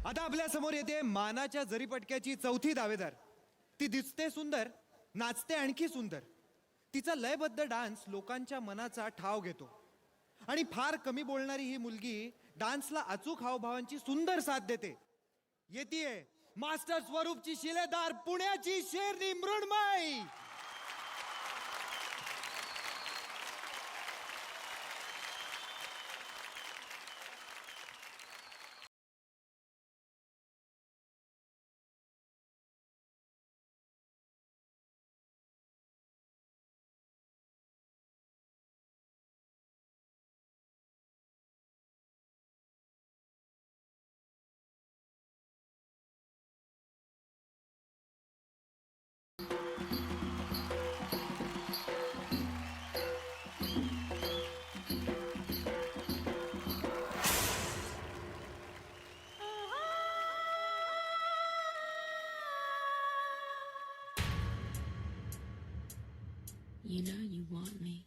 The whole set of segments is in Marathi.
आता आपल्या समोर येते मानाच्या जरीपटक्याची चौथी दावेदार. ती दिसते सुंदर, नाचते आणखी सुंदर. तिचा लयबद्ध डान्स लोकांच्या मनाचा ठाव घेतो आणि फार कमी बोलणारी ही मुलगी डान्सला अचूक हावभावांची सुंदर साथ देते. येतीये मास्टर स्वरूपची शिलेदार, पुण्याची शेरनी Mrinmayi. You know you want me.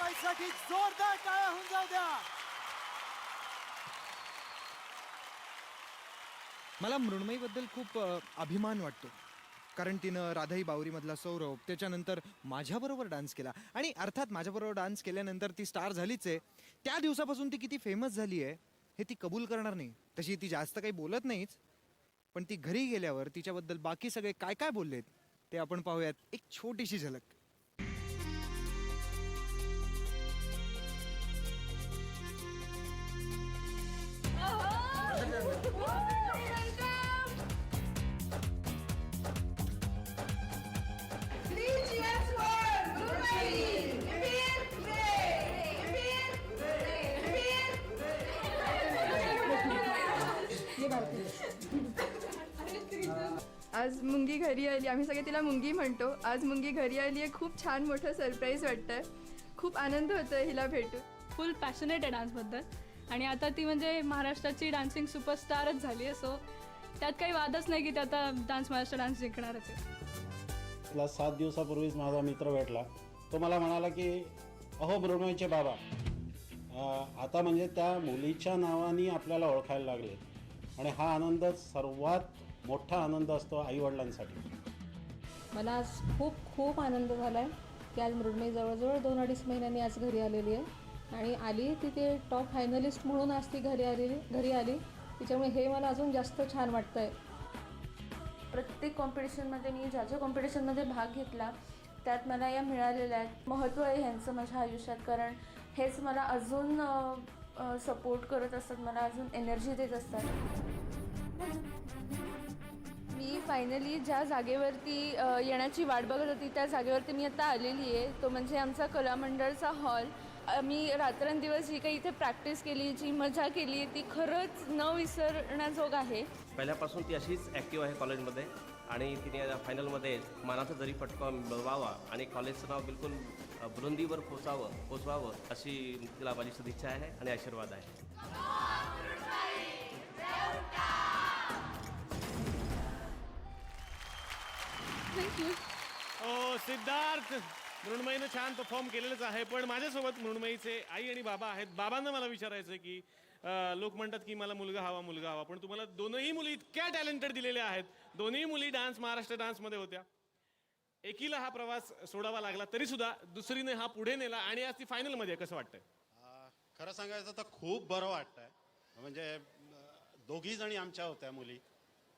मृण्मयीसाठी जोरदार टाळ्या होऊन जाऊ द्या. मला मृण्मयीबद्दल खूप अभिमान वाटतो, कारण तिनं राधाई बावरीमधला सौरभ, त्याच्यानंतर माझ्याबरोबर डान्स केला, आणि अर्थात माझ्याबरोबर डान्स केल्यानंतर ती स्टार झालीच आहे. त्या दिवसापासून ती किती फेमस झाली आहे हे ती कबूल करणार नाही. तशी ती जास्त काही बोलत नाहीच, पण ती घरी गेल्यावर तिच्याबद्दल बाकी सगळे काय काय बोललेत ते आपण पाहूयात. एक छोटीशी झलक. आज मुंगी घरी आली, आम्ही सगळे तिला मुंगी म्हणतो. आज मुंगी घरी आली आहे, खूप छान मोठं सरप्राईज वाटतंय. खूप आनंद होतोय हिला भेटून. फुल पॅशनेट आहे डान्सबद्दल, आणि आता ती म्हणजे महाराष्ट्राची डान्सिंग सुपरस्टारच झाली आहे. सो त्यात काही वादच नाही की ती आता महाराष्ट्र डान्स जिंकणारच आहे. 7 दिवसापूर्वीच माझा मित्र भेटला. तो मला म्हणाला की अहो मृण्मयीचे बाबा, आता म्हणजे त्या मुलीच्या नावाने आपल्याला ओळखायला लागले, आणि हा आनंद सर्वात मोठा आनंद असतो आईवडिलांसाठी. मला आज खूप खूप आनंद झाला आहे की आज मृण्मयी जवळजवळ 2-2.5 महिन्यांनी आज घरी आलेली आहे, आणि आली तिथे टॉप फायनलिस्ट म्हणून आज ती घरी आली. तिच्यामुळे हे मला अजून जास्त छान वाटतं आहे. प्रत्येक कॉम्पिटिशनमध्ये मी ज्या कॉम्पिटिशनमध्ये भाग घेतला त्यात मला या मिळालेल्या आहेत. महत्त्व आहे ह्यांचं माझ्या आयुष्यात, कारण हेच मला अजून सपोर्ट करत असतात, मला अजून एनर्जी देत असतात. मी फायनली ज्या जागेवरती येण्याची वाट बघत होती त्या जागेवरती मी आता आलेली आहे. तो म्हणजे आमचा कलामंडळचा हॉल. मी रात्रंदिवस जी काही इथे प्रॅक्टिस केली, जी मजा केली, ती खरंच न विसरण्याजोग आहे. पहिल्यापासून ती अशीच ॲक्टिव्ह आहे कॉलेजमध्ये, आणि तिने फायनलमध्ये मानाचा जरी फटका मिळवावा आणि कॉलेजचं नाव बिलकुल बुलंदीवर पोचवावं अशी तिला माझी सदिच्छा आहे आणि आशीर्वाद आहे. सिद्धार्थ, मृण्मयीनं छान परफॉर्म केलेलंच आहे, पण माझ्यासोबत मृण्मयीचे आई आणि बाबा आहेत. बाबांना मला विचारायचं आहे की लोक म्हणतात की मला मुलगा हवा, पण तुम्हाला दोनही मुली इतक्या टॅलेंटेड दिलेल्या आहेत. दोन्ही मुली महाराष्ट्र डान्समध्ये होत्या. एकीला हा प्रवास सोडावा लागला, तरी सुद्धा दुसरीने हा पुढे नेला, आणि आज ती फायनलमध्ये. कसं वाटतंय? खरं सांगायचं तर खूप बरं वाटतंय. म्हणजे दोघी जणी आमच्या होत्या मुली,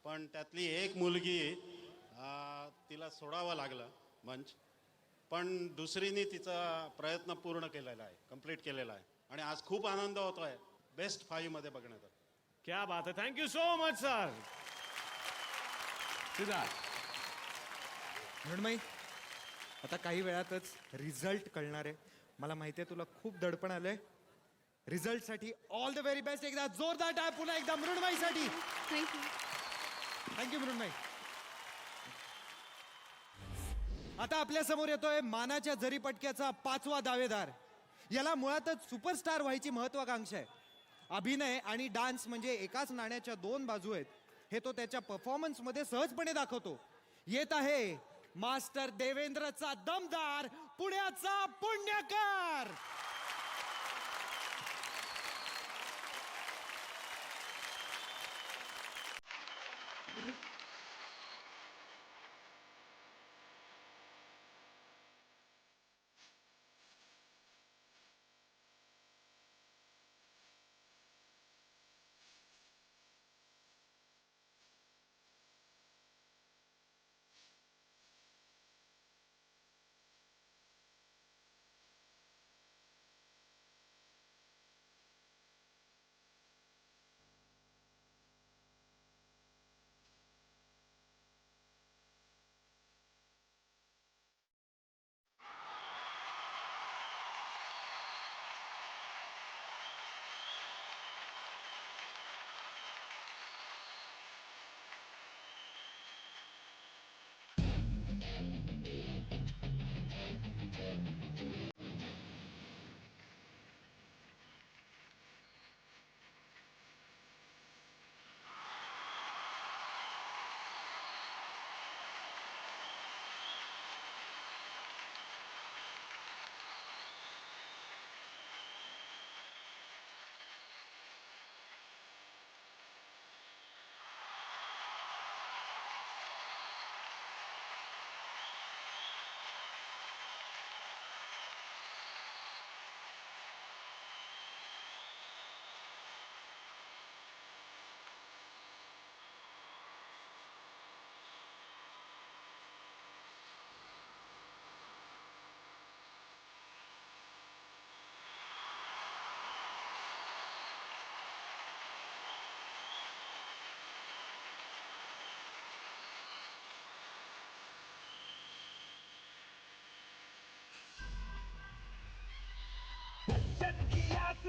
पण त्यातली एक मुलगी तिला सोडावं लागलं मंच, पण दुसरीने तिचा प्रयत्न पूर्ण केलेला आहे, कंप्लीट केलेला आहे, आणि आज खूप आनंद होतोय बेस्ट 5 मध्ये बघण्याचा. क्या बात आहे. Thank you so much sir. Siddharth, Mrunmayi, आता काही वेळातच रिझल्ट कळणार आहे. मला माहिती आहे तुला खूप दडपण आलंय. रिझल्टसाठी ऑल द व्हेरी बेस्ट. एकदा जोरदार टाळ्या पुन्हा एकदा मृण्मयीसाठी. थँक्यू. थँक्यू मृण्मयी. आता आपल्या समोर येतोय मानाच्या जरीपटक्याचा 5वा दावेदार. याला मुळातच सुपरस्टार व्हायची महत्वाकांक्षा आहे. अभिनय आणि डान्स म्हणजे एकाच नाण्याच्या 2 बाजू आहेत, हे तो त्याच्या परफॉर्मन्समध्ये सहजपणे दाखवतो. येत आहे मास्टर देवेंद्रचा दमदार, पुण्याचा पुण्यकर.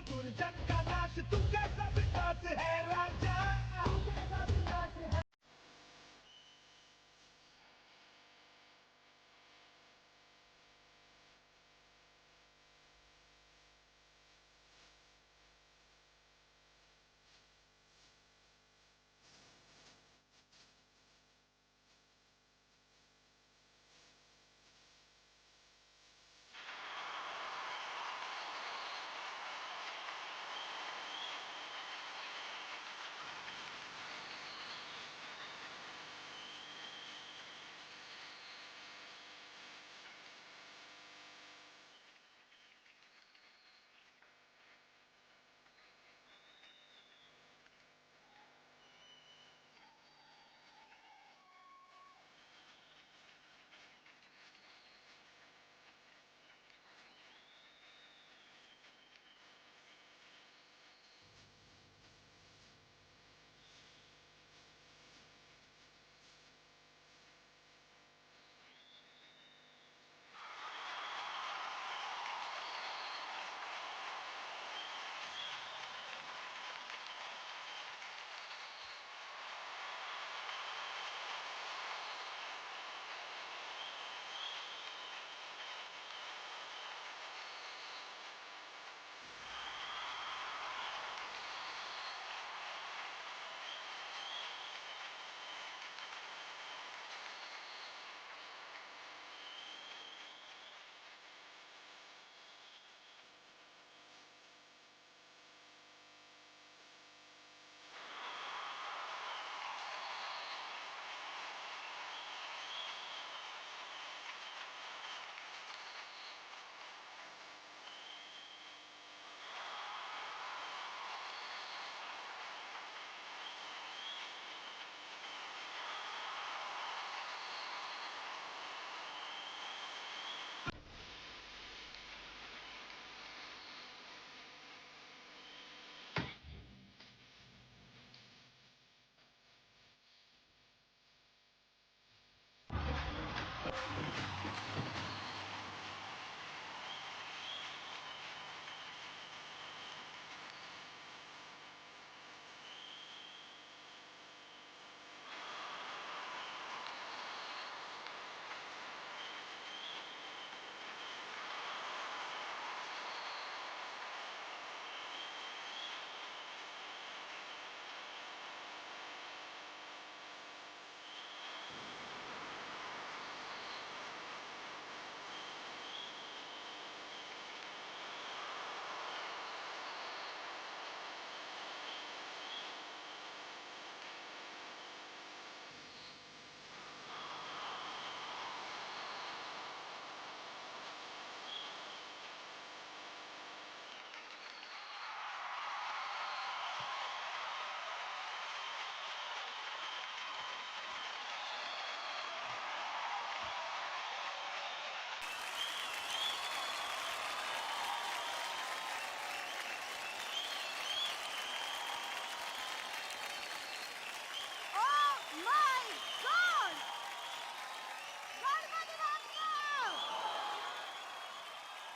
दुर्जन का नाश तू कैसा विकास है राजा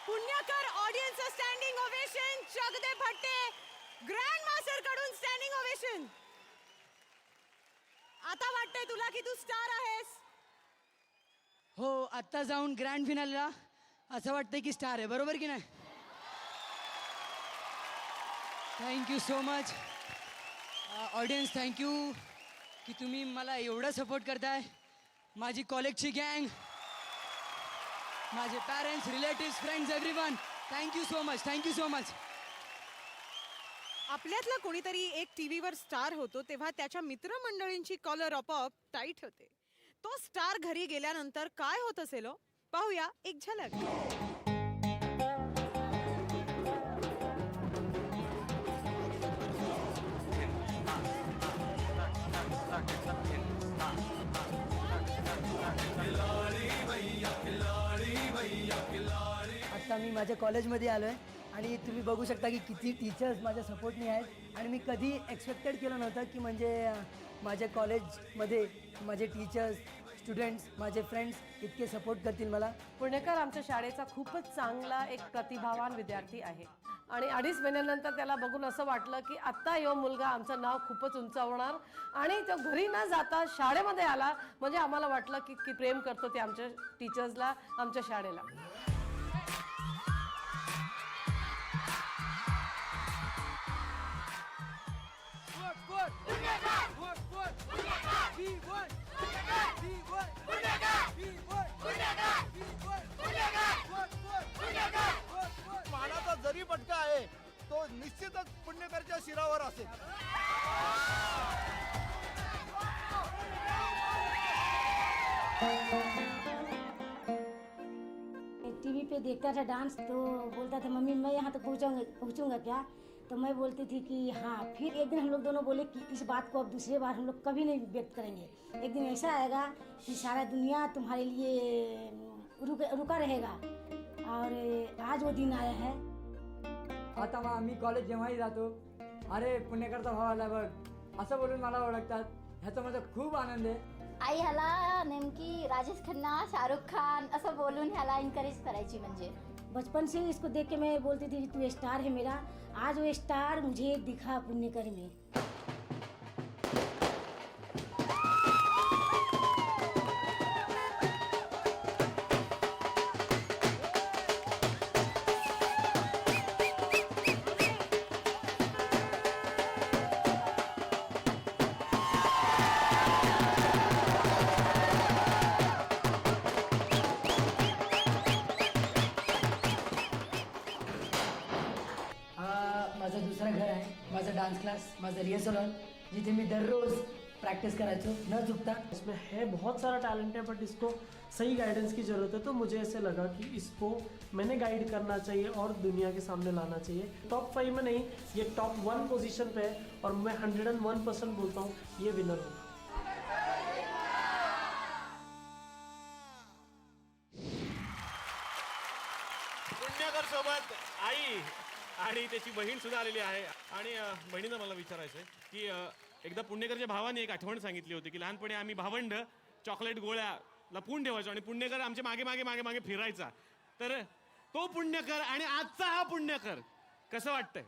पुण्यकर ऑडियन्स स्टँडिंग ओवेशन. जगदेव भट्टे ग्रँड मास्टर कडून स्टँडिंग ओवेशन. आता वाटतंय तुला की तू स्टार आहेस. हो, आत्ता जाऊन ग्रँड फिनालला असं वाटतंय की स्टार आहे, बरोबर की नाही? Thank you so much audience. Thank you की तुम्ही मला एवढं सपोर्ट करताय. माझी कॉलेजची गँग, माझे parents, relatives, friends, everyone, thank you so much. Thank you so much. आपल्यातला कोणीतरी एक टीव्हीवर स्टार होतो तेव्हा त्याच्या मित्रमंडळींची कॉलर आपोआप टाईट होते. तो स्टार घरी गेल्यानंतर काय होत असेल हो? पाहूया एक झलक. आत्ता मी माझ्या कॉलेजमध्ये आलो आहे आणि तुम्ही बघू शकता की किती टीचर्स माझ्या सपोर्टनी आहेत. आणि मी कधी एक्सपेक्टेड केलं नव्हतं की म्हणजे माझ्या कॉलेजमध्ये माझे टीचर्स, स्टुडंट्स माझे फ्रेंड्स इतके सपोर्ट करतील मला. पुणेकर आमच्या शाळेचा खूपच चांगला एक प्रतिभावान विद्यार्थी आहे आणि 2.5 महिन्यानंतर त्याला बघून असं वाटलं की आत्ता यो मुलगा आमचं नाव खूपच उंचावणार आणि तो घरी न जाता शाळेमध्ये आला म्हणजे आम्हाला वाटलं की प्रेम करतो ते आमच्या टीचर्सला, आमच्या शाळेला. मानाचा जरी पटका आहे तो निश्चितच पुणेकरच्या शिरावर असेल. टीवी पे देखता था डांस तो बोलता था मम्मी मैं यहाँ तक पहुँचूंगा क्या. तो मैं बोलती थी कि हाँ. फिर एक दिन हम लोग दोनों बोले कि इस बात को अब दूसरी बार हम लोग कभी नहीं व्यक्त करेंगे. एक दिन ऐसा आएगा कि सारा दुनिया तुम्हारे लिए रुका रहेगा और आज वो दिन आया है. आता मग आम्ही कॉलेज जेव्हाही जातो अरे पुणेकरचा भाव आला बघ असं बोलून मला ओळखतात. ह्याचा माझा खूप आनंद आहे. आई ह्याला नेमकी राजेश खन्ना, शाहरुख खान असं बोलून ह्याला इनकरेज करायची. म्हणजे बचपन से इसको देख के मैं बोलती थी तू स्टार है मेरा. आज वो स्टार मुझे दिखा पुण्यकर में. माझं दुसरं घर आहे, माझा डान्स क्लास, माझं रिहर्सल हॉल जिथे मी दररोज प्रैक्टिस करायचो न चुकता. इसमें है बहुत सारा टैलेंट है बट इसको सही गाइडेंस की ज़रूरत है. तो मुझे ऐसे लगा कि इसको मैंने गाइड करना चाहिए और दुनिया के सामने लाना चाहिए. टॉप 5 में नहीं, ये टॉप 1 पोजीशन पे है और मैं 101% बोलता हूँ ये विनर होगा. पुण्यकर सोबत आई आणि त्याची बहीण सुद्धा आलेली आहे. आणि बहिणीनं मला विचारायचं आहे की एकदा पुण्यकरच्या भावाने एक आठवण सांगितली होती की लहानपणी आम्ही भावंड चॉकलेट गोळ्या लपवून ठेवायचो आणि पुण्यकर आमच्या मागे मागे मागे मागे फिरायचा. तर तो पुण्यकर आणि आजचा हा पुण्यकर कसं वाटतंय.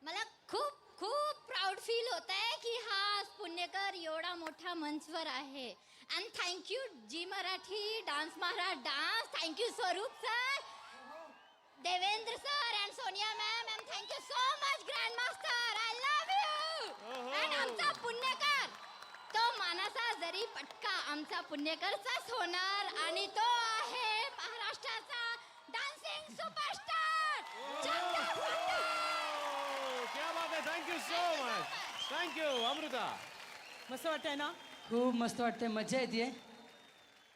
मला खूप खूप प्राऊड फील होत आहे की हा पुण्यकर एवढा मोठा मंचवर आहे. And thank you Zee Marathi dance महाराज dance. Thank you Swaroop sir, Devendra sir and Sonia ma'am. And thank you so much grand master. I love you. And आमचा पुण्यकर तो मानाचा जरी पटका आमचा पुण्यकरचाच होणार आणि तो आहे महाराष्ट्राचा डान्सिंग सुपरस्टार. क्या बात आहे. Thank you so much. Thank you Amruta. मस्त वाटतंय ना. खूप मस्त वाटतंय, मजा येते.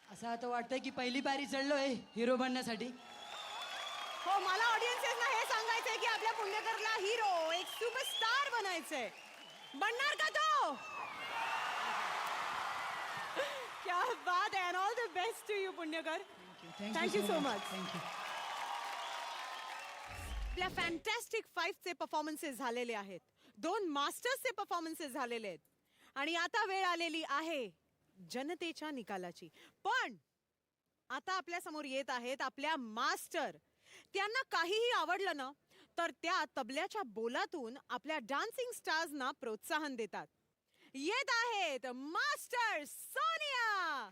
असं आता वाटतंय की पहिली पायरी चढलोय हिरो बनण्यासाठी. हो, मला ऑडियन्सेसना हे सांगायचंय की आपल्या पुण्यकरला हिरो, एक सुपरस्टार बनायचंय. बनणार का तो. क्या बात आहे. All the best to you Punyakar. Thank you so much. Thank you. आपल्या फॅन्टॅस्टिक 5चे परफॉर्मन्सेस झालेले आहेत. 2 मास्टर्सचे परफॉर्मन्सेस झालेले आहेत आणि आता वेळ आलेली आहे जनतेच्या निकालाची. पण आता आपल्या समोर येत आहेत आपल्या मास्टर. त्यांना काहीही आवडलं ना तर त्या तबल्याच्या बोलातून आपल्या डान्सिंग स्टार्सना प्रोत्साहन देतात. येत आहेत मास्टर सोनिया.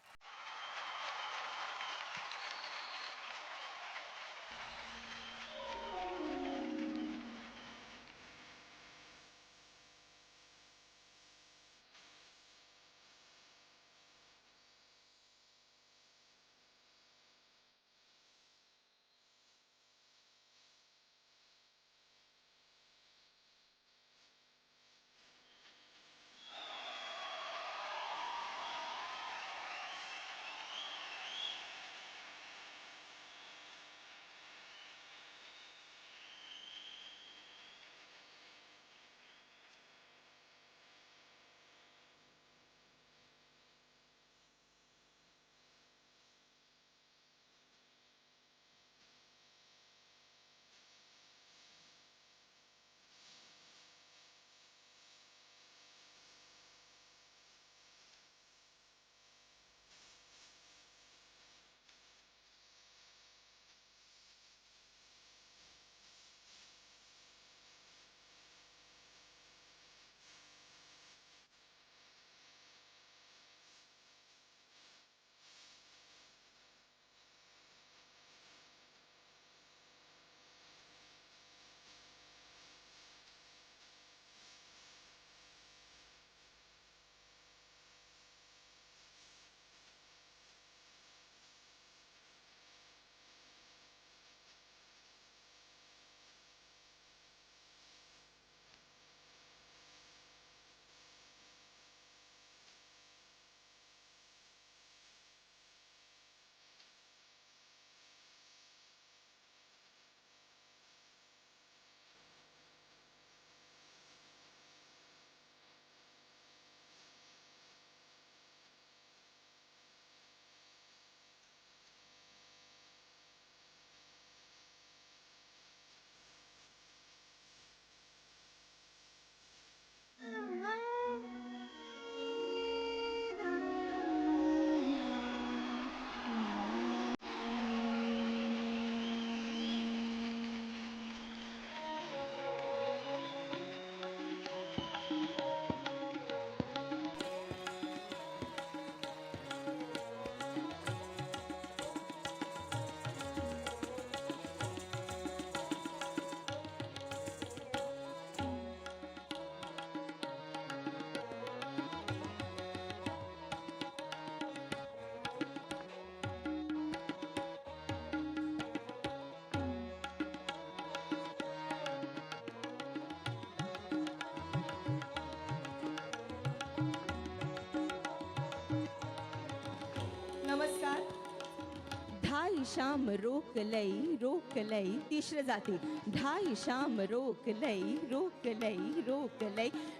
ढाई शाम रोक लई तिसरं जाते ढाई शाम रोक लई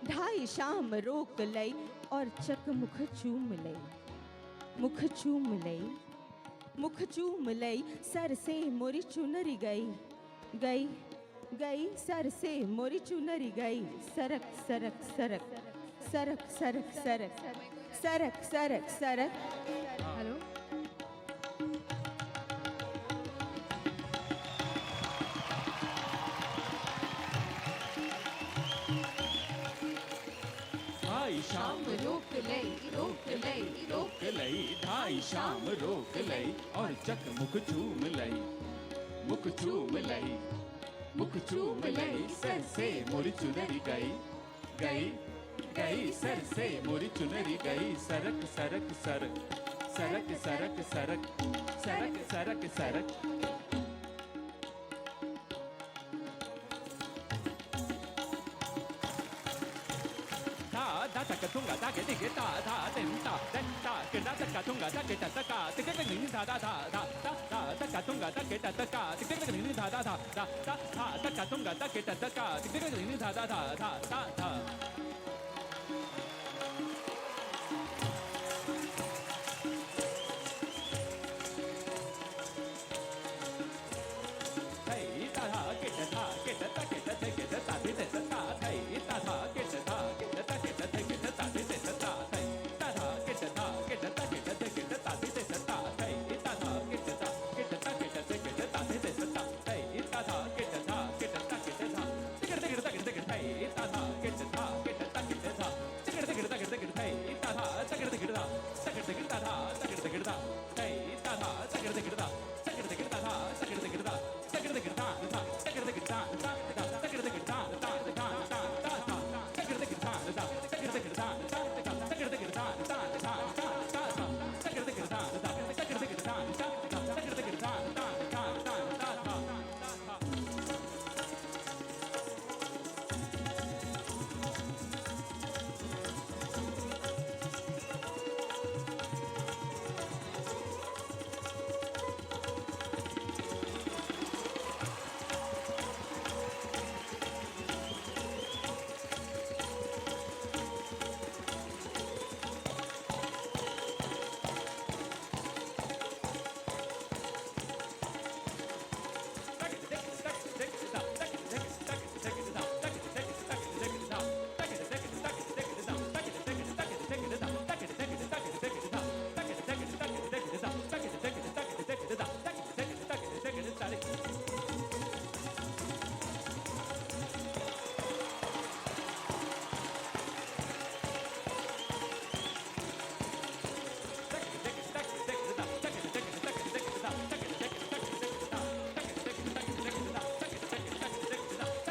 ढाई शाम रोक लई और चक मुख चूम लई सर से मोरी चुनरी गई सर से मोरी चुनरी गई सरक सरक सरक सरक सरक सरक सरक सरक सरक हॅलो ढाई शाम रोक लई ढाई शाम रोक लई और चक मुख चूम लई सर से मोरी चुनरी गई सर से मोरी चुनरी गई सरक सरक सरक सरक सरक सरक सरक सरक सरक da taka tunga da ke dige da da den da ke da taka tunga da ke da taka dige dige ni da da taka tunga da ke da taka dige dige ni da da taka tunga da ke da taka dige dige ni da da hey da da ke da da ke da da ke da ke da da de da da hey da da ke da da ke da da ke da da ke da da de da da hey da da ke da da ke da da ke da da ke da da de da da hey da da ke da da ke da da ke da da ke da da de da da hey da da ke da da ke da da ke da da ke da ke da ke da hey da da ke da da ke da da ke da da ke da ke da ke da hey da da ke da ke da ke da ke da ke da da ke da hey da da ke da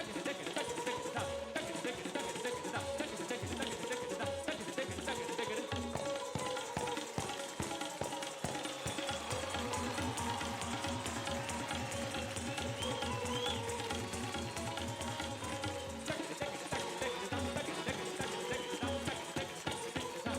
ke da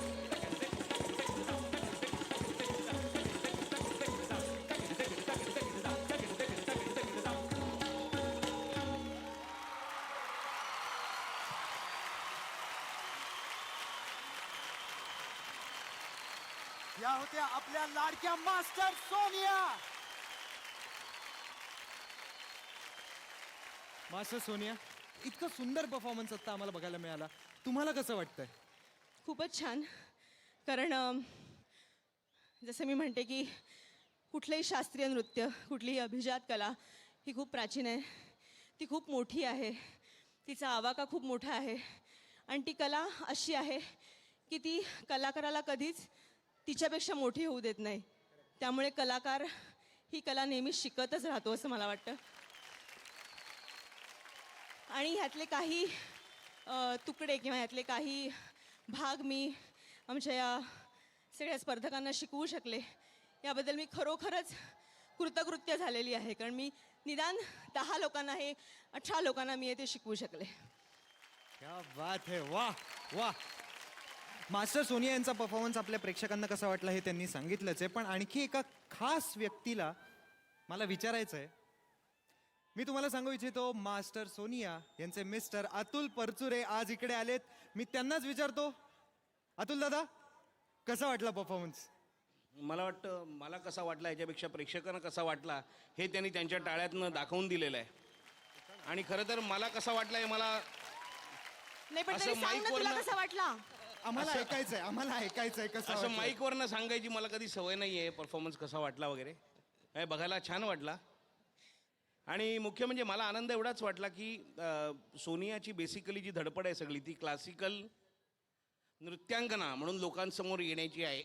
या होत्या आपल्या लाडक्या मास्टर सोनिया. मास्टर सोनिया, इतकं सुंदर परफॉर्मन्स आता आम्हाला बघायला मिळाला. तुम्हाला कसं वाटतंय? खूपच छान. कारण जसं मी म्हणते की कुठलंही शास्त्रीय नृत्य, कुठलीही अभिजात कला ही खूप प्राचीन आहे, ती खूप मोठी आहे, तिचा आवाका खूप मोठा आहे आणि ती कला अशी आहे की ती कलाकाराला कधीच तिच्यापेक्षा मोठी होऊ देत नाही. त्यामुळे कलाकार ही कला नेहमी शिकतच राहतो असं मला वाटतं. आणि ह्यातले काही तुकडे किंवा ह्यातले काही भाग मी आमच्या या सगळ्या स्पर्धकांना शिकवू शकले याबद्दल मी खरोखरच कृतकृत्य झालेली आहे. कारण मी निदान 10 लोकांना हे 18 लोकांना मी ते शिकवू शकले. क्या बात है, वाह वाह. मास्टर सोनिया यांचा परफॉर्मन्स आपल्या प्रेक्षकांना कसा वाटला हे त्यांनी सांगितलंच आहे, पण आणखी एका खास व्यक्तीला मला विचारायचं आहे, मी तुम्हाला सांगू इच्छितो मास्टर सोनिया यांचे मिस्टर अतुल परचुरे आज इकडे आलेत. मी त्यांनाच विचारतो, अतुल दादा कसा वाटला परफॉर्मन्स? मला वाटतं मला कसा वाटला याच्यापेक्षा प्रेक्षकांना कसा वाटला हे त्यांनी त्यांच्या टाळ्यातनं दाखवून दिलेलं आहे. आणि खरं तर मला कसा वाटला हे मला नाही पण असं तरी सांग ना, तुला माईकवरनं- कसा वाटला? आम्हाला ऐकायचंय कसं असं वाटलं? माईकवरनं सांगायची मला कधी सवय नाही आहे परफॉर्मन्स कसा वाटला वगैरे. हे बघायला छान वाटला. आणि मुख्य म्हणजे मला आनंद एवढाच वाटला की सोनियाची बेसिकली जी धडपड आहे सगळी ती क्लासिकल नृत्यांगना म्हणून लोकांसमोर येण्याची आहे.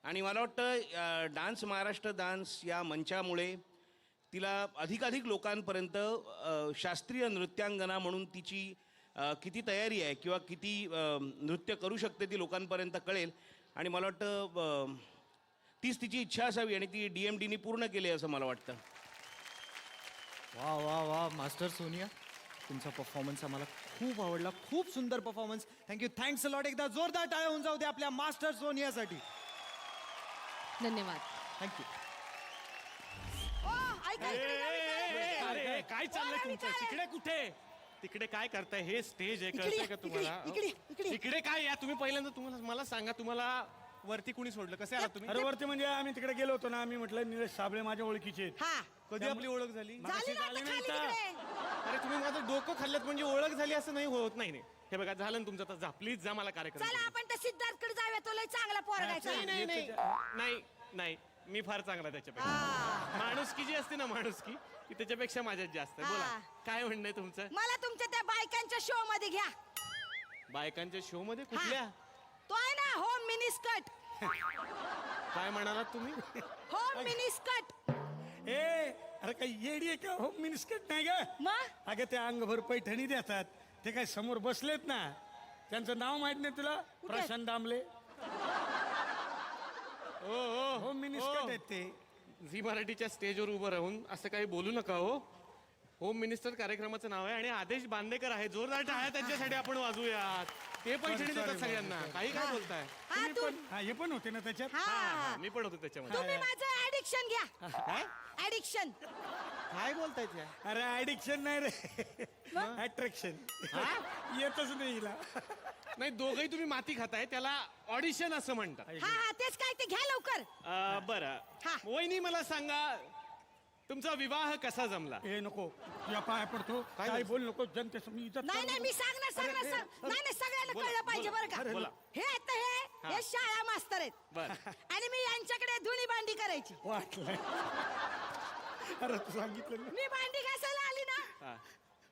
आणि मला वाटतं डान्स महाराष्ट्र डान्स या मंचामुळे तिला अधिकाधिक लोकांपर्यंत शास्त्रीय नृत्यांगना म्हणून तिची किती तयारी आहे किंवा किती नृत्य करू शकते ती लोकांपर्यंत कळेल. आणि मला वाटतं तीच तिची इच्छा असावी आणि ती DMDनी पूर्ण केली असं मला वाटतं. वा वा वा मास्टर सोनिया, तुमचा परफॉर्मन्स आम्हाला खूप आवडला. खूप सुंदर performance. Thank you. Thanks a lot. एकदा जोरदार टाळ्या होऊन जाऊ दे आपल्या मास्टर सोनियासाठी. धन्यवाद. थँक्यू. अरे काय चाललंय तुमचं? तिकडे कुठे? तिकडे काय करताय? हे स्टेज आहे, कळतंय का तुम्हाला? इकडे काय या? तुम्ही पहिल्यांदा तुम्हाला मला सांगा, तुम्हाला वरती कुणी सोडलं? कसे आला तुम्ही? अरे वरती म्हणजे आम्ही तिकडे गेलो होतो ना, आम्ही म्हटलं निलेश साबळे माझ्या ओळखीचे आहेत. कधी आपली ओळख झाली? मगाशी झाली नाही का? अरे तुम्ही माझं डोकं खाल्लं म्हणजे ओळख झाली असं नाही होत. नाही हे बघा, झालं ना तुमचं. आता जा प्लीज, जा, मला कार्यक्रम. चला आपण त्या सिद्धार्थकडे जाऊया, तो लय चांगला पोरगायचा. नाही मी फार चांगला त्याच्यापेक्षा. माणुसकी जी असते ना, माणुसकी ती त्याच्यापेक्षा माझ्यात जास्त आहे. बोला काय म्हणणं आहे तुमचं? मला तुमच्या त्या बायकांच्या शो मध्ये घ्या. बायकांच्या शो मध्ये? कुठल्या? तो आहे ना होम मिनिस्कट. काय म्हणालात तुम्ही? होम मिनिस्कट. अरे काही येडी आहे का? होम मिनिस्कट नाही ग. मग अगं ते अंगभर पैठणी देतात. ते काय समोर बसलेत ना, त्यांचं नाव माहित नाही तुला? प्रशांत दामले. होम मिनिस्कट आहेत ते. झी मराठीच्या स्टेजवर उभं राहून असं काही बोलू नका हो. होम मिनिस्टर कार्यक्रमाचं नाव आहे आणि आदेश बांदेकर आहे. जोरदार टाळ्या त्यांच्यासाठी आपण वाजूयात. ते पैठणी देतात सगळ्यांना. काही काय बोलताय? हे पण होते ना त्याच्यात. मी पण होतो त्याच्यामध्ये. तुम्ही माझं ऍडिक्शन घ्या. काय ऍडिक्शन. काय बोलताय त्या? अरे ऍडिक्शन नाही रे, अट्रॅक्शन. येतच नाही हिला. नाही, दोघही तुम्ही माती खाताय, त्याला ऑडिशन असं म्हणतात. हा तेच काय ते घ्या लवकर. बरं वहिनी, मला सांगा तुमचा विवाह कसा जमला? हे नको, तुझ्या पाया पडतो. काय बोल नको जनतेसमोर इज्जत. नाही मी सांगणार नाही सगळ्यांना कळलं पाहिजे बरं का. हे आता हे शाळा मास्तर आहेत आणि मी यांच्याकडे धुणी भांडी करायची. वाटलंय. अरे तू सांगितलं ना. मी भांडी घासायला आली ना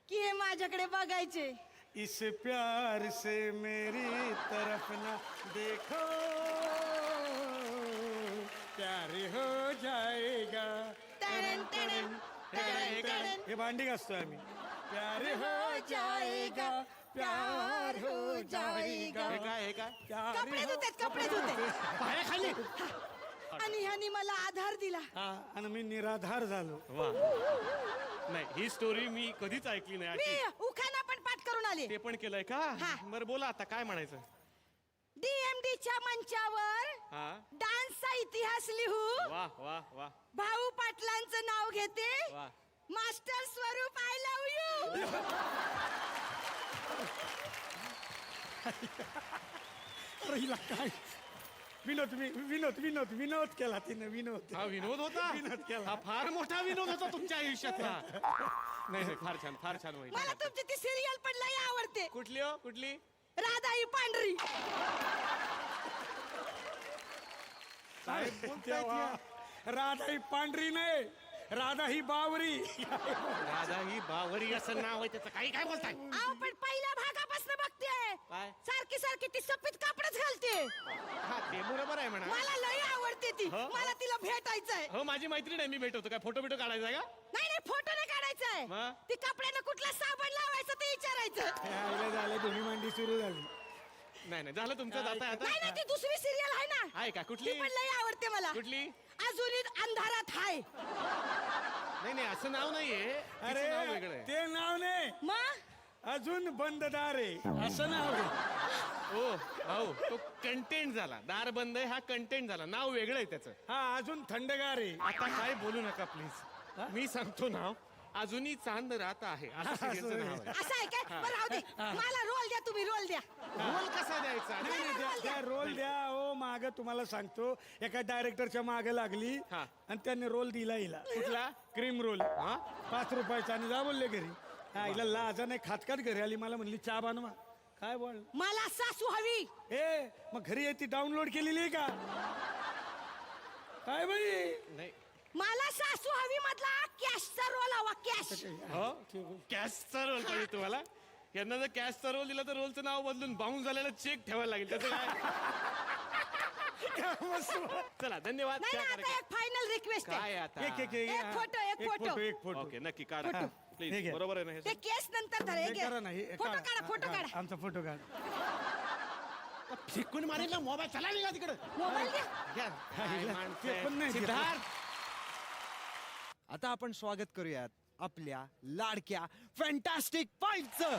की हे माझ्याकडे बघायचे. इस प्यार से मेरी तरफ ना देखो, प्यार हो जाएगा. हे भांडी घासतो आम्ही. प्यार हो जाएगा, प्यार हो जाएगा. हे काय? कपडे धुते पायाखाली. आणि ह्यानी मला आधार दिला. आणि मी निराधार झालो. वा, नाही ही स्टोरी मी कधीच ऐकली नाही. मी उखाणा पण पाठ करून आले. ते पण केलंय का? बरं बोला आता काय म्हणायचं? DMDच्या मंचावर डान्सचा इतिहास लिहू. वा वा वा. भाऊ पाटलांचं नाव घेते. वा. मास्टर स्वरूप, आय लव्ह यू. अरे हिला काय विनोद केला तिने. विनोद. हा विनोद होता. विनोद केला. हा फार मोठा विनोद होता तुमच्या आयुष्यातला. नाही फार छान होईल. मला तुमची ती सिरियल पण लई आवडते. कुठली हो? कुठली? राधा ही पांढरी. राधा ही पांढरी नाही, राधा ही बावरी. राधा ही बावरी असं नाव आहे त्याचं. काही काय बोलताय? अहो पण पहिल्या भागापासून बघते. काय? सारखी ती सफेद कापडच घालते. ते बरोबर आहे म्हणा. मला लई आवडते ती. मला तिला भेटायचंय. हो माझी मैत्रीण आहे, मी भेटवतो. काय फोटो काढायचा का? नाही फोटो नाही काढायचाय. ती कपड्यानं कुठला साबण लावायचं ते विचारायचं. झालं धुणी मांडी सुरू झाली. नाही झालं तुमचं. जाता आता नाही ती दुसरी सिरियल आहे ना. आहे का? कुठली? ती पण लई आवडते मला. कुठली? अजूनही अंधारात हाय. नाही असं नाव नाहीये. अरे नाव वेगळं आहे. ते नाव नाही, मग अजून बंद दार आहे असं नाव आहे. ओ भाऊ तो कंटेंट झाला. दार बंद आहे हा कंटेंट झाला. नाव वेगळं आहे त्याचं. हा अजून थंडगार आहे. आता काय बोलू नका प्लीज. मी सांगतो नाव अजूनही चांद राहत आहे असं serialचं नाव आहे. असं आहे काय बरं राहू दे मला रोल द्या तुम्ही रोल द्या रोल कसा द्यायचा? द्या रोल द्या. ओ माग तुम्हाला सांगतो एका डायरेक्टरच्या मागे लागली आणि त्याने रोल दिला हिला. कुठला? Cream roll. 5 रुपयाचा आणि जा बोलले घरी. हा हिला लाजा नाही खातखात घरी आली. मला म्हणली चहा बनवा. काय बोल मला सासू हवी. ए मग घरी येते डाउनलोड केलेली आहे का काय बाई? नाही मला सासू हवी मधला कॅशचा रोल हवा कॅश. कॅशचा रोल पाहिजे तुम्हाला? यांना जर कॅशचा रोल दिला तर रोलचं नाव बदलून बाउन्स झालेला चेक ठेवायला लागेल. त्याचं काय? चला धन्यवाद. नाही ना, आता एक फायनल रिक्वेस्ट काय आहे. आता? एक फोटो ओके नक्की काढा प्लीज. बरोबर आहे ना हे ते केस नंतर धर हे घे. फोटो काढा आमचा फोटो काढ. फेकून मारेल ना मोबाईल. चला निघा तिकडे. मोबाईल द्या. काय माणसं आहे. पण नाही घेतलं. सिद्धार्थ आता आपण स्वागत करूयात आपल्या लाडक्या फॅन्टॅस्टिक फाईव्हचं.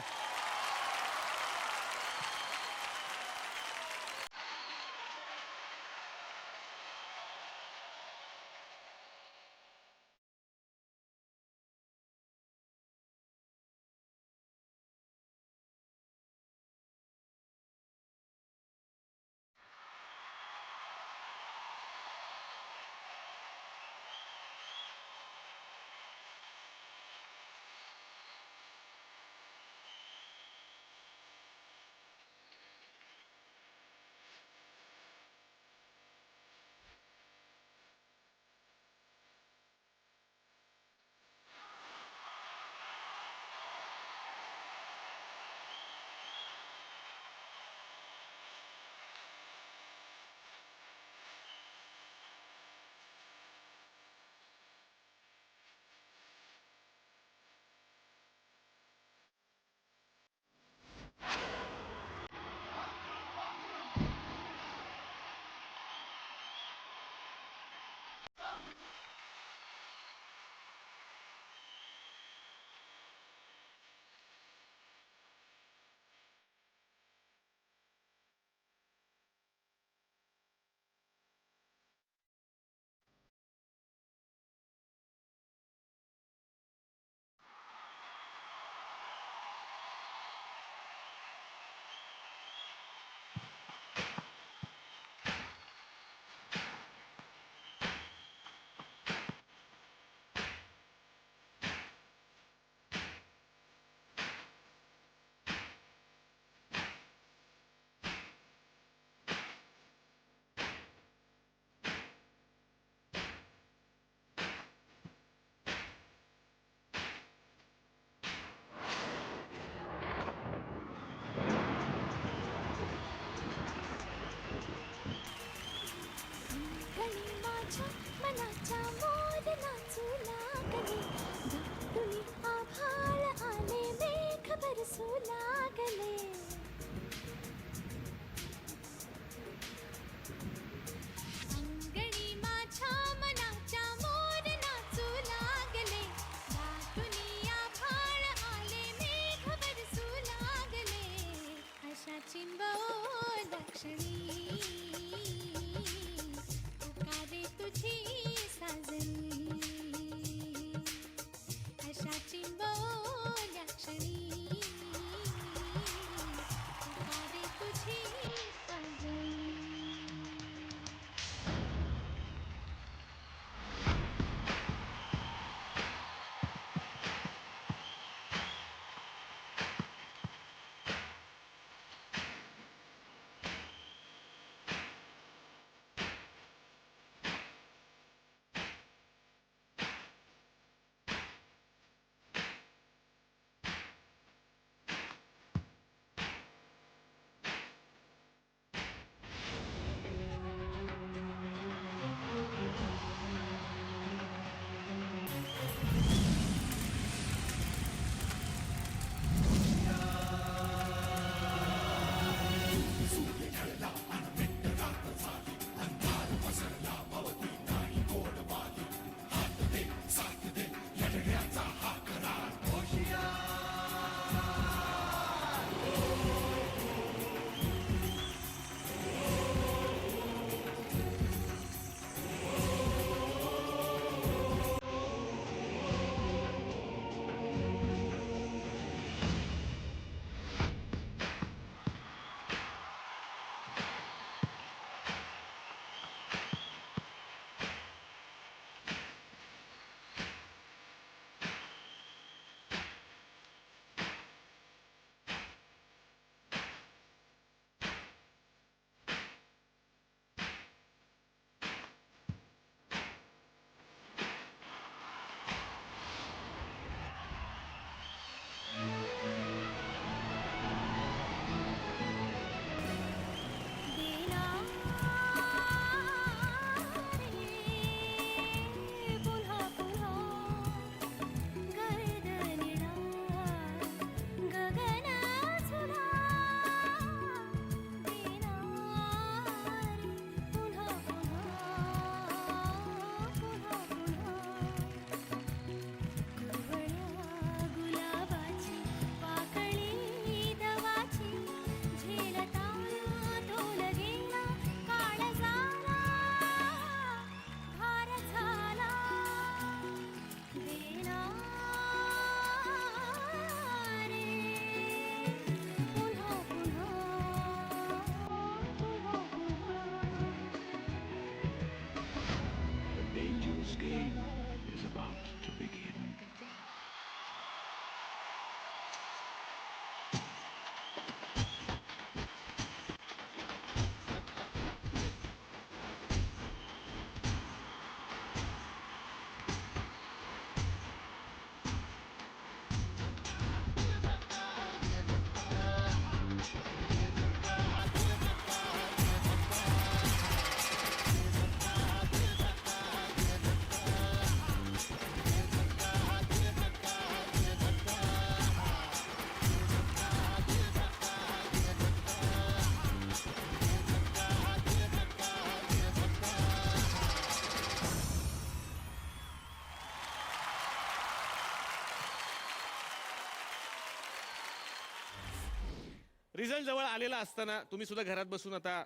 जवळ आलेला असताना तुम्ही सुद्धा घरात बसून आता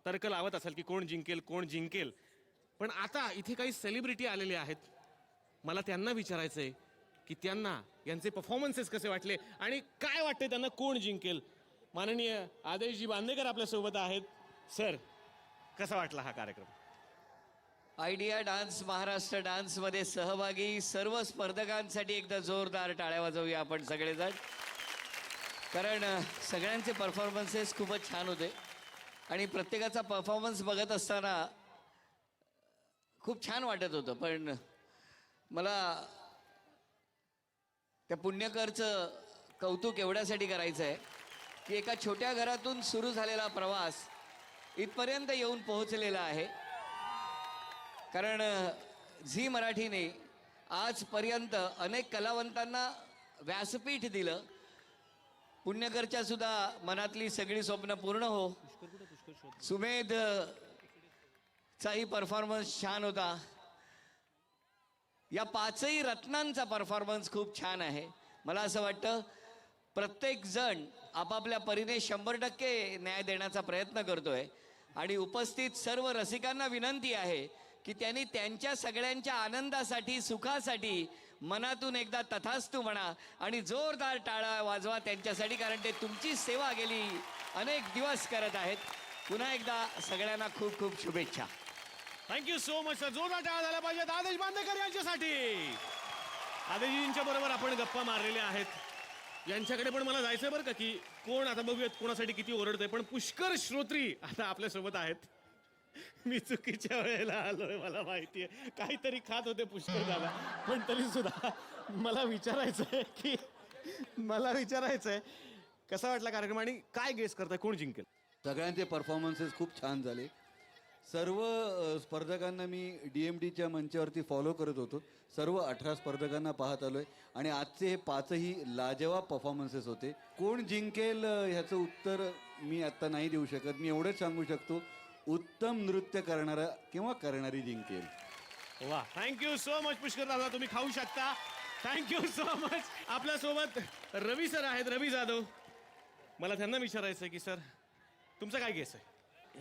तर्क लावत असाल की कोण जिंकेल कोण जिंकेल. पण आता इथे काही सेलिब्रिटी आलेले आहेत. मला त्यांना विचारायचंय की त्यांना यांचे परफॉर्मन्सेस कसे वाटले आणि काय वाटते त्यांना कोण जिंकेल. माननीय आदेशजी बांदेकर आपल्यासोबत आहेत. सर, कसा वाटला हा कार्यक्रम? आयडिया डान्स महाराष्ट्र डान्समध्ये सहभागी सर्व स्पर्धकांसाठी एकदा जोरदार टाळ्या वाजवूया आपण सगळेजण. कारण सगळ्यांचे परफॉर्मन्सेस खूपच छान होते आणि प्रत्येकाचा परफॉर्मन्स बघत असताना खूप छान वाटत होतं. पण मला त्या पुण्यकरचं कौतुक एवढ्यासाठी करायचं आहे की एका छोट्या घरातून सुरू झालेला प्रवास इथपर्यंत येऊन पोहोचलेला आहे. कारण झी मराठीने आजपर्यंत अनेक कलावंतांना व्यासपीठ दिलं. पुण्यकरच्या सुद्धा मनातली सगळी स्वप्न पूर्ण हो. सुमेध चाही परफॉर्मन्स छान होता. या पाचही रत्नांचा परफॉर्मन्स खूप छान आहे. मला असं वाटतं प्रत्येक जण आपापल्या परीने 100% न्याय देण्याचा प्रयत्न करतोय आणि उपस्थित सर्व रसिकांना विनंती आहे की त्यांनी त्यांच्या सगळ्यांच्या आनंदासाठी सुखासाठी मनातून एकदा तथास्तु म्हणा आणि जोरदार टाळ्या वाजवा त्यांच्यासाठी. कारण ते तुमची सेवा गेली अनेक दिवस करत आहेत. पुन्हा एकदा सगळ्यांना खूप खूप शुभेच्छा. Thank you so much sir. जोरदार टाळ्या झाल्या पाहिजेत आदेश बांदेकर यांच्यासाठी. आदेशजींच्या बरोबर आपण गप्पा मारलेल्या आहेत. यांच्याकडे पण मला जायचंय बरं का की कोण आता बघूयात कोणासाठी किती ओरडतंय. पण पुष्कर श्रोत्री आता आपल्यासोबत आहेत. मी चुकीच्या वेळेला आलोय मला माहिती आहे. काहीतरी खात होते पुष्कर दादा. पण तरी सुद्धा मला विचारायचंय कसा वाटला कार्यक्रम आणि काय गेस करताय कोण जिंकेल? सगळ्यांचे परफॉर्मन्सेस खूप छान झाले. सर्व स्पर्धकांना मी DMDच्या मंचावरती फॉलो करत होतो. सर्व 18 स्पर्धकांना पाहत आलोय आणि आजचे हे 5ही लाजवाब परफॉर्मन्सेस होते. कोण जिंकेल ह्याचं उत्तर मी आत्ता नाही देऊ शकत. मी एवढंच सांगू शकतो उत्तम नृत्य करणारा किंवा करणारी जिंकेल. वा, थँक्यू सो मच पुष्कर दादा. तुम्ही खाऊ शकता. Thank you so much. आपल्यासोबत रवी सर आहेत, रवी जाधव. मला त्यांना विचारायचं आहे की सर तुमचा काय गेस आहे?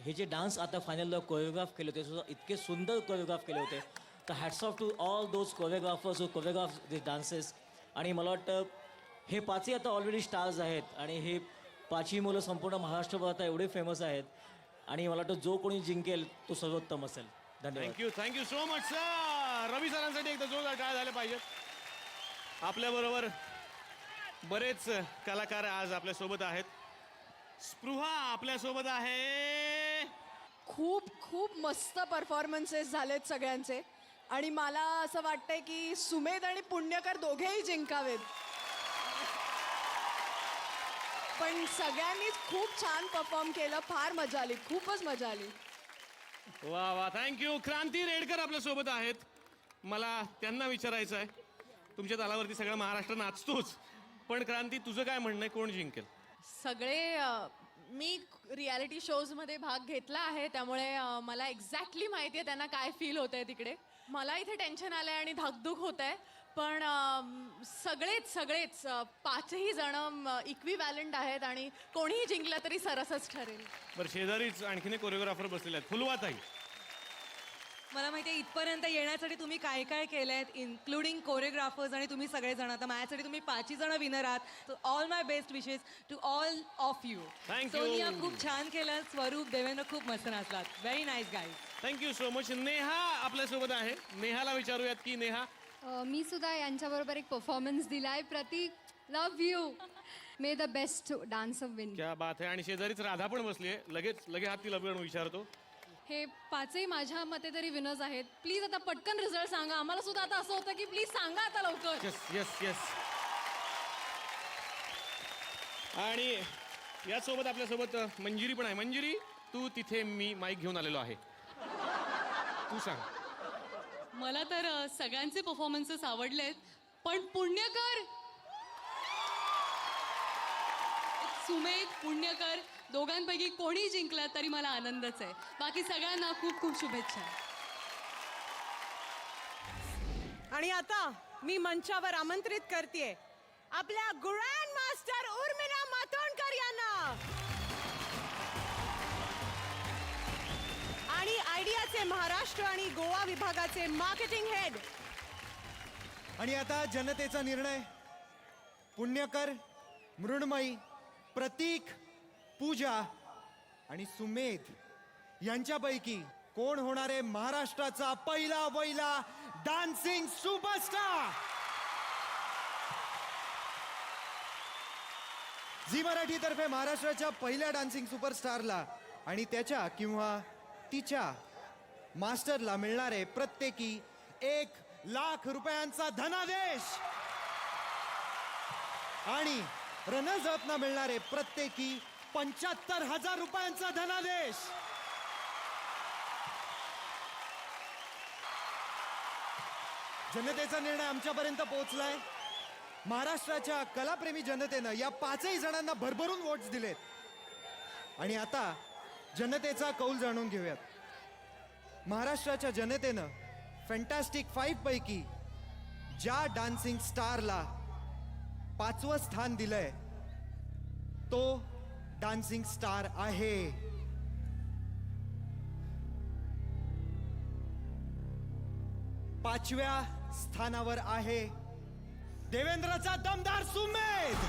हे जे डान्स आता फायनलला कोरिओग्राफ केले होते सुद्धा इतके सुंदर कोरिओग्राफ केले होते. तर hats off to all those choreographers who choreograph this dances. आणि मला वाटतं हे 5ही आता ऑलरेडी स्टार्स आहेत आणि हे 5ही मुलं संपूर्ण महाराष्ट्रभर आता एवढे फेमस आहेत आणि मला वाटतं जो कोणी जिंकेल तो सर्वोत्तम असेल. धन्यवाद. Thank you so much sir. Ravi सरांसाठी एकदा जोरदार टाळ्या झाल्या पाहिजेत. आपल्याबरोबर बरेच कलाकार आज आपल्यासोबत आहेत. स्पृहा आपल्यासोबत आहे. खूप खूप मस्त परफॉर्मन्सेस झालेत सगळ्यांचे आणि मला असं वाटतंय की सुमेध आणि पुण्यकर दोघेही जिंकावेत. पण सगळ्यांनीच खूप छान परफॉर्म केलं. फार मजा आली, खूपच मजा आली. वा वा, थँक्यू. क्रांती रेडकर आपल्यासोबत आहेत. मला त्यांना विचारायचं आहे तुमच्या तालावरती सगळा महाराष्ट्र नाचतोच पण क्रांती तुझं काय म्हणणं आहे कोण जिंकेल? सगळे मी रियालिटी शोजमध्ये भाग घेतला आहे त्यामुळे मला एक्झॅक्टली माहिती आहे त्यांना काय फील होत आहे तिकडे. मला इथे टेन्शन आलं आहे आणि धाकधूक होत आहे पण सगळेच 5ही जण इक्विव्हॅलंट आहेत आणि कोणीही जिंकलं तरी सरसच ठरेल. बरं, शेजारीच आणखीन एक कोरिओग्राफर बसलेले आहेत, फुलवाताई. मला माहिती आहे इथपर्यंत येण्यासाठी तुम्ही काय काय केलं आहे इन्क्लुडिंग कोरिओग्राफर्स आणि तुम्ही सगळेजण. आता माझ्यासाठी तुम्ही 5ही जण विनर आहात. All my best wishes to all of you. Sonia खूप छान केलं. स्वरूप देवेंद्र खूप मस्त नाचलात. Very nice guys. Thank you so much. Neha आपल्यासोबत आहे. नेहाला विचारूयात की नेहा. मी सुद्धा यांच्याबरोबर एक परफॉर्मन्स दिलाय. Prateek, love you. May the best dancer win. क्या बात आहे. आणि शेजारीच राधा पण बसली आहे. लगेच हात तिला विचारतो. हे 5ही माझ्या मते तरी विनर्स आहेत. प्लीज आता पटकन रिझल्ट सांगा. आम्हाला सुद्धा आता असं होतं की प्लीज सांगा आता लवकर. येस. आणि यासोबत आपल्यासोबत मंजिरी पण आहे. मंजिरी, तू तिथे मी माईक घेऊन आलेलो आहे, तू सांग. मला तर सगळ्यांचे परफॉर्मन्सेस आवडलेत पण पुण्यकर, सुमेध, पुण्यकर दोघांपैकी कोणी जिंकला तरी मला आनंदच आहे. बाकी सगळ्यांना खूप खूप शुभेच्छा. आणि आता मी मंचावर आमंत्रित करतेय आपल्या ग्रँड मास्टर उर्मिला मातोंडकर यांना. महाराष्ट्र आणि गोवा विभागाचे मार्केटिंग हेड. आणि आता जनतेचा निर्णय. पुण्यकर, मृण्मयी, प्रतीक, पूजा आणि सुमेध यांच्यापैकी कोण होणार आहे महाराष्ट्राचा पहिला वैला डान्सिंग सुपरस्टार? झी मराठी तर्फे महाराष्ट्राच्या पहिल्या डान्सिंग सुपरस्टारला आणि त्याच्या किंवा तिच्या मास्टरला मिळणार आहे प्रत्येकी 1,00,000 रुपयांचा धनादेश आणि रनर्स अपना मिळणार आहे प्रत्येकी 75,000 रुपयांचा धनादेश. जनतेचा निर्णय आमच्यापर्यंत पोहोचलाय. महाराष्ट्राच्या कलाप्रेमी जनतेनं या 5ही जणांना भरभरून वोट्स दिलेत आणि आता जनतेचा कौल जाणून घेऊयात. महाराष्ट्राच्या जनतेनं फॅन्टॅस्टिक 5 पैकी ज्या डान्सिंग स्टारला 5वं स्थान दिलंय तो डान्सिंग स्टार आहे पाचव्या स्थानावर आहे देवेंद्रचा दमदार सुमेध.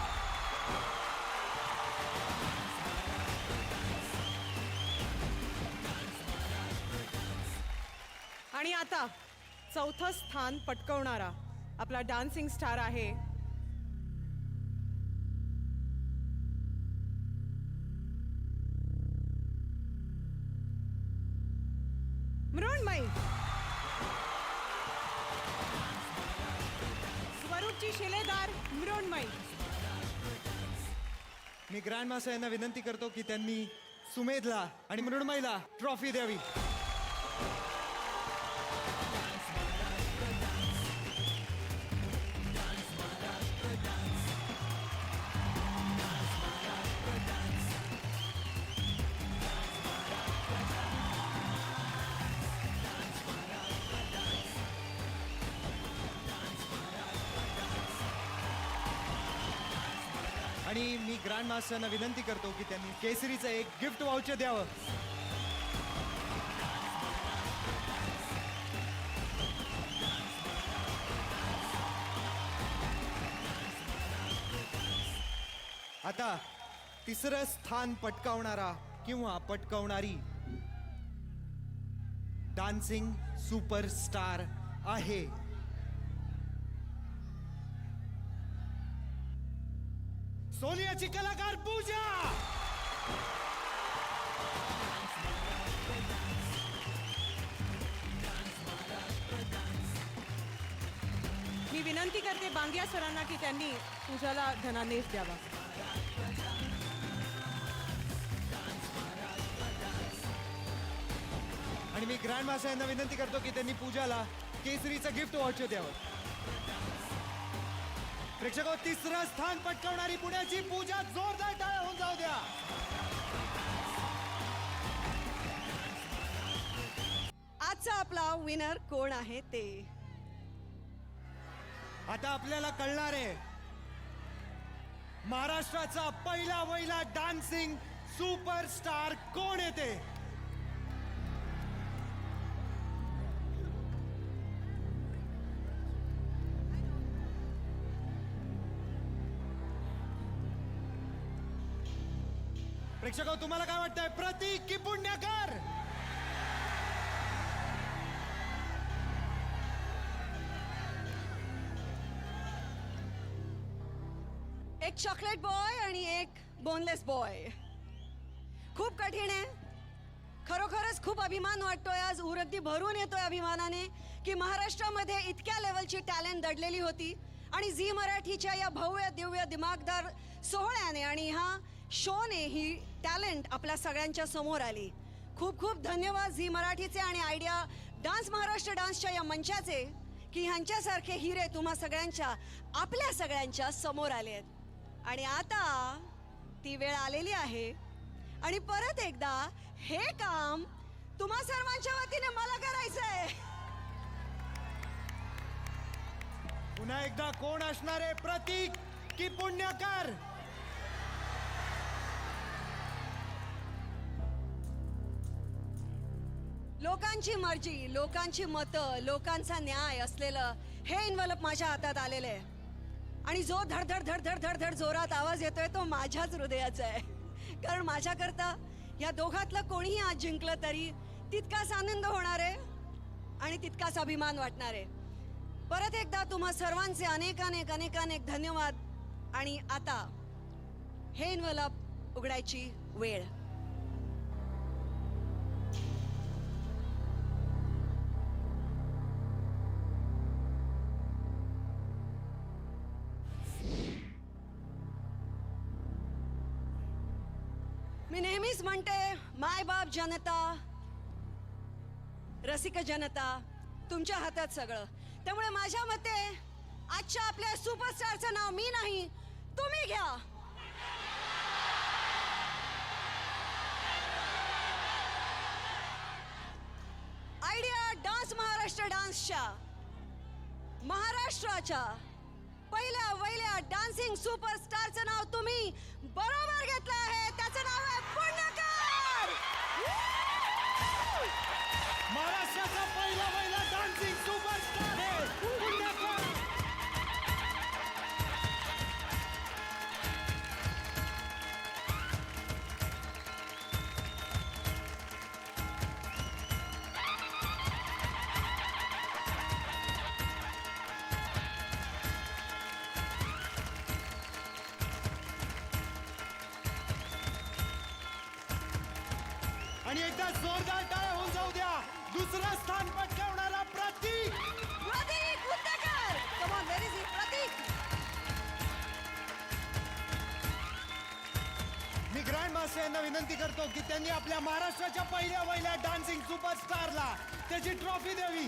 आणि आता 4थं स्थान पटकावणारा आपला डान्सिंग स्टार आहे मृण्मयी. स्वरूपची शिलेदार मृण्मयी. मी ग्रँड मास्टर यांना विनंती करतो की त्यांनी सुमेधला आणि मृण्मयीला ट्रॉफी द्यावी. आणि मी ग्रँड मास्टरना विनंती करतो की त्यांनी केसरीचं एक गिफ्ट वाउचर द्यावं. आता 3रं स्थान पटकावणारा किंवा पटकावणारी डान्सिंग सुपरस्टार आहे सोनियाची कलाकार पूजा. मी विनंती करते बांगिया सरांना की त्यांनी पूजाला धनादेश द्यावा. आणि मी ग्रँड मास्टर यांना विनंती करतो की त्यांनी पूजाला केसरीचं गिफ्ट वाउचर द्यावं. प्रेक्षक 3रं स्थान पटकावणारी पुण्याची पूजा, जोरदार टाळ्या होऊन जाऊ द्या. आजचा आपला विनर कोण आहे ते आता आपल्याला कळणार आहे. महाराष्ट्राचा पहिला वैला डान्सिंग सुपरस्टार कोण येते. प्रेक्षक तुम्हाला काय वाटतंय, प्रतीक की पुण्यकर? एक चॉकलेट बॉय आणि एक बोनलेस बॉय. खूप कठीण आहे. खरोखरच खूप अभिमान वाटतोय. आज उरगती भरून येतोय अभिमानाने की महाराष्ट्रामध्ये इतक्या लेवलची टॅलेंट दडलेली होती आणि झी मराठीच्या या भव्य दिव्य दिमागदार सोहळ्याने आणि ह्या शोने ही टॅलेंट आपल्या सगळ्यांच्या समोर आली. खूप खूप धन्यवाद झी मराठीचे आणि आयडिया डान्स महाराष्ट्र डान्सच्या या मंचाचे की ह्यांच्यासारखे हिरे तुम्हा सगळ्यांच्या आपल्या सगळ्यांच्या समोर आले आहेत. आणि आता ती वेळ आलेली आहे आणि परत एकदा हे काम तुम्हा सर्वांच्या वतीने मला करायचंय. पुन्हा एकदा कोण असणार आहे, प्रतीक की पुण्यकर? लोकांची मर्जी, लोकांची मतं, लोकांचा न्याय असलेलं हे इन्व्हलप माझ्या हातात आलेलं आहे. आणि जो धडधड धडधड धडधड जोरात आवाज येतोय तो माझ्याच हृदयाचा आहे. कारण माझ्याकरता या दोघातलं कोणीही आज जिंकलं तरी तितकाच आनंद होणार आहे आणि तितकाच अभिमान वाटणार आहे. परत एकदा तुम्हा सर्वांचे अनेक अनेक अनेक अनेक धन्यवाद. आणि आता हे इन्व्हलप उघडायची वेळ. मी नेहमीच म्हणते, मायबाप जनता, रसिक जनता, तुमच्या हातात सगळं. त्यामुळे माझ्या मते आजच्या आपल्या सुपरस्टारचं नाव मी नाही, तुम्ही घ्या. आयडिया डान्स महाराष्ट्र डान्सच्या महाराष्ट्राच्या पहिल्या वहिल्या डान्सिंग सुपरस्टारचं नाव तुम्ही बरोबर घेतलं आहे. त्याचं नाव आहे पुण्यकर. महाराष्ट्राचा पहिला महिला डान्सिंग सुपरस्टार आहे पुण्यकर. आणि एकदा जोरदार टाळ्या होऊन जाऊ द्या. दुसरं स्थान पटकावणारा Prateek. Prateek Punyakar. Come on, where is he? Prateek. मी ग्रँड मास्टर यांना विनंती करतो की त्यांनी आपल्या महाराष्ट्राच्या पहिल्या वहिल्या डान्सिंग सुपरस्टारला त्याची ट्रॉफी द्यावी.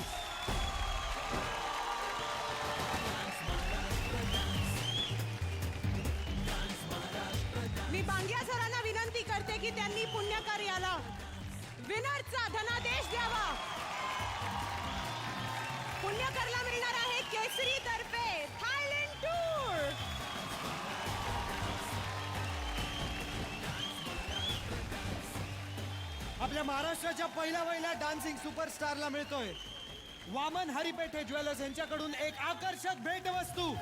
मी बांगिया सरांना विनंती करते की त्यांनी पुण्यकर याला विनरचा धनादेश द्यावा. पुण्यकरला मिळणार आहे केसरी तर्फे थायलंड टूर. आपल्या महाराष्ट्राच्या पहिल्या वहिल्या डान्सिंग सुपरस्टारला मिळतोय वामन हरिपेठे ज्वेलर्स यांच्याकडून एक आकर्षक भेटवस्तू.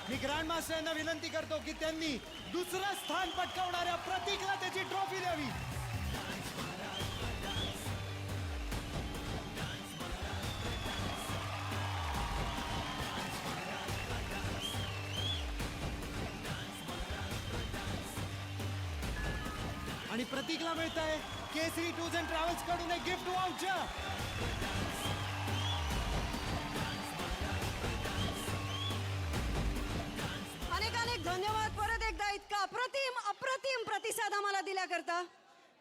मी ग्रँड मास्टर यांना विनंती करतो की त्यांनी दुसरं स्थान पटकावणाऱ्या प्रतीकला त्याची ट्रॉफी द्यावी. आणि प्रतीकला मिळत आहे केसरी टूर्स अँड ट्रॅव्हल्स कडून एक गिफ्ट वाउचर. अनेक अनेक धन्यवाद परत एकदा. इतका अप्रतिम प्रतिसाद आम्हाला दिल्याकरता.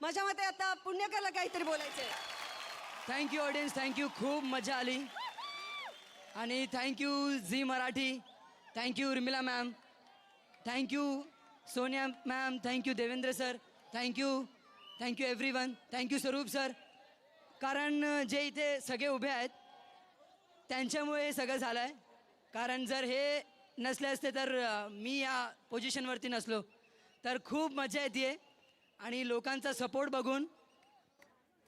माझ्या मते आता पुण्यकरला काहीतरी बोलायचंय. Thank you audience, thank you. खूप मजा आली. आणि thank you Zee Marathi, thank you Urmila ma'am, thank you Sonia ma'am, thank you Devendra sir, thank you everyone, thank you Swaroop sir. कारण जे इथे सगळे उभे आहेत त्यांच्यामुळे हे सगळं झालं आहे. कारण जर हे नसले असते तर मी या पोझिशनवरती नसलो. तर खूप मजा येते आणि लोकांचा सपोर्ट बघून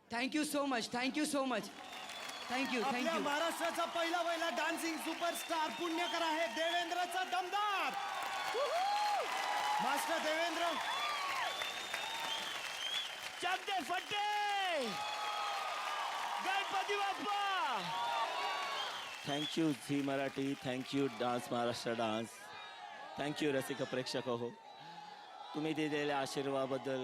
thank you so much, thank you so much, thank you आपल्या थँक्यू. महाराष्ट्राचा पहिला वहिला डान्सिंग सुपरस्टार पुण्यकर आहे देवेंद्रचा दमदार. मास्टर देवेंद्र. चमचे फटे Ganpati Bappa. Thank you Zee Marathi, thank you dance Maharashtra dance, thank you रसिक प्रेक्षक हो. तुम्ही दिलेल्या आशीर्वादाबद्दल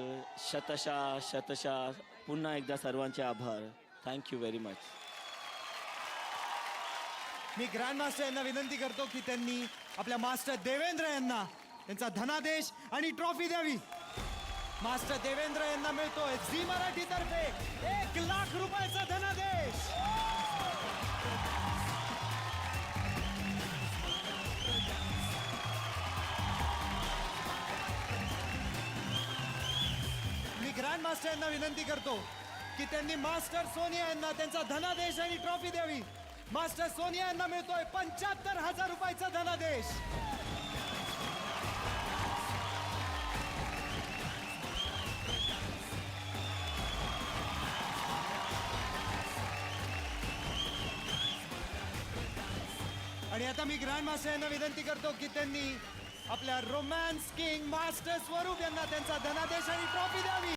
शतशः पुन्हा एकदा सर्वांचे आभार. Thank you very much. मी ग्रँड मास्टर यांना विनंती करतो की त्यांनी आपल्या मास्टर देवेंद्र यांना त्यांचा धनादेश आणि ट्रॉफी द्यावी. मास्टर देवेंद्र यांना मिळतोय झी मराठी तर्फे 1,00,000 रुपयाचा धनादेश. मी ग्रँड मास्टर यांना विनंती करतो की त्यांनी मास्टर सोनिया यांना त्यांचा धनादेश आणि ट्रॉफी द्यावी. मास्टर सोनिया यांना मिळतोय 75,000 रुपयाचा धनादेश. आणि आता मी ग्रँड मास्टर यांना विनंती करतो की त्यांनी आपल्या रोमॅन्स किंग मास्टर स्वरूप यांना त्यांचा धनादेश आणि ट्रॉफी द्यावी.